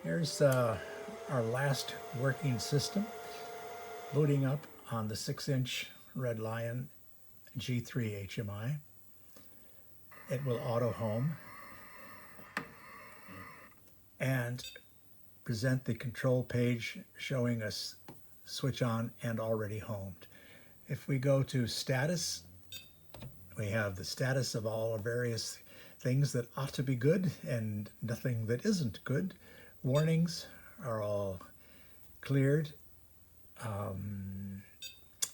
Here's our last working system, booting up on the 6-inch Red Lion G3 HMI. It will auto home and present the control page showing us switch on and already homed. If we go to status, we have the status of all the various things that ought to be good and nothing that isn't good. Warnings are all cleared.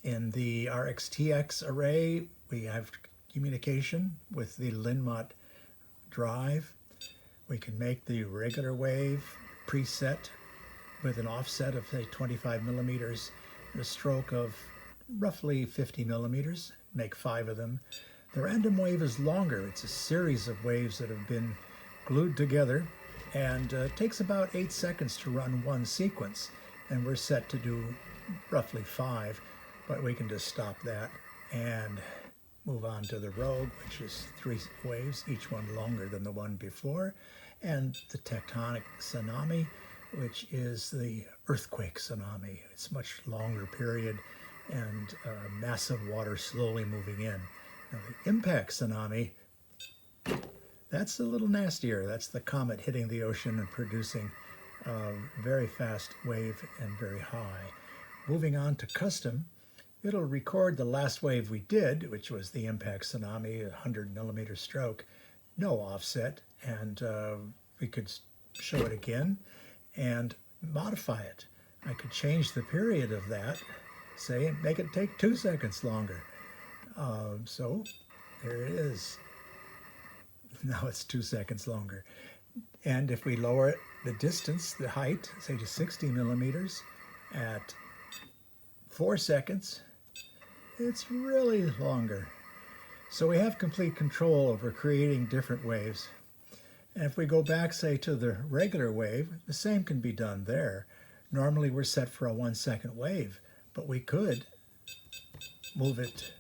In the RxTX array, we have communication with the LinMot drive. We can make the regular wave preset with an offset of, say, 25 millimeters and a stroke of roughly 50 millimeters, make 5 of them. The random wave is longer. It's a series of waves that have been glued together, and takes about 8 seconds to run one sequence, and we're set to do roughly 5, but we can just stop that and move on to the Rogue, which is 3 waves, each one longer than the one before, and the tectonic tsunami, which is the earthquake tsunami. It's much longer period and massive water slowly moving in. Now the impact tsunami, that's a little nastier. That's the comet hitting the ocean and producing a very fast wave and very high. Moving on to custom, it'll record the last wave we did, which was the impact tsunami, a 100 millimeter stroke, no offset, and we could show it again and modify it. I could change the period of that, say, and make it take 2 seconds longer. So there it is. Now it's 2 seconds longer. And if we lower the distance, the height, say to 60 millimeters at 4 seconds, it's really longer. So we have complete control over creating different waves. And if we go back, say, to the regular wave, the same can be done there. Normally we're set for a 1 second wave, but we could move it.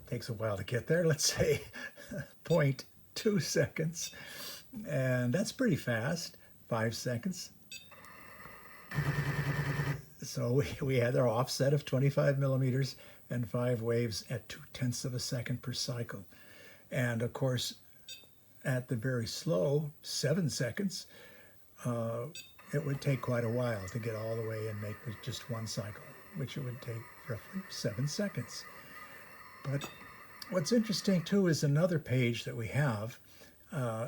Takes a while to get there, let's say 0.2 seconds, and that's pretty fast. 5 seconds. So we had our offset of 25 millimeters and 5 waves at 0.2 of a second per cycle. And of course, at the very slow 7 seconds, it would take quite a while to get all the way and make just 1 cycle, which it would take roughly 7 seconds. But what's interesting too is another page that we have.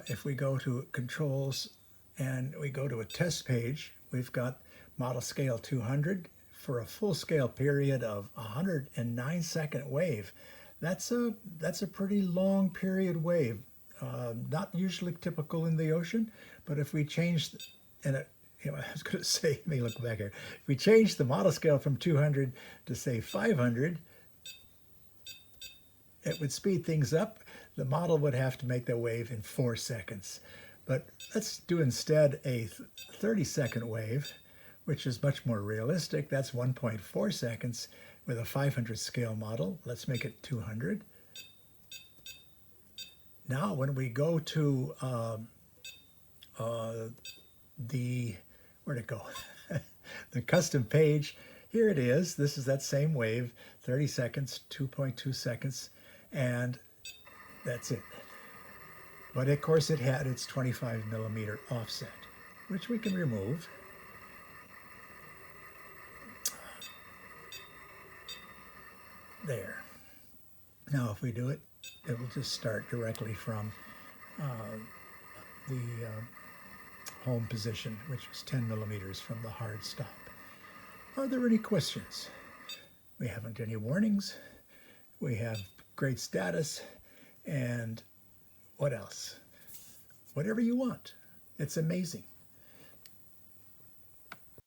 If we go to controls and we go to a test page, we've got model scale 200 for a full scale period of 109 second wave. That's a pretty long period wave. Not usually typical in the ocean, but if we change, and I was going to say, let me look back here. If we change the model scale from 200 to say 500, it would speed things up. The model would have to make the wave in 4 seconds. But let's do instead a 30-second wave, which is much more realistic. That's 1.4 seconds with a 500 scale model. Let's make it 200. Now, when we go to where'd it go? The custom page, here it is. This is that same wave, 30 seconds, 2.2 seconds, and that's it. But of course it had its 25 millimeter offset, which we can remove. There. Now if we do it, it will just start directly from the home position, which is 10 millimeters from the hard stop. Are there any questions? We haven't any warnings. We have great status, and what else? Whatever you want. It's amazing.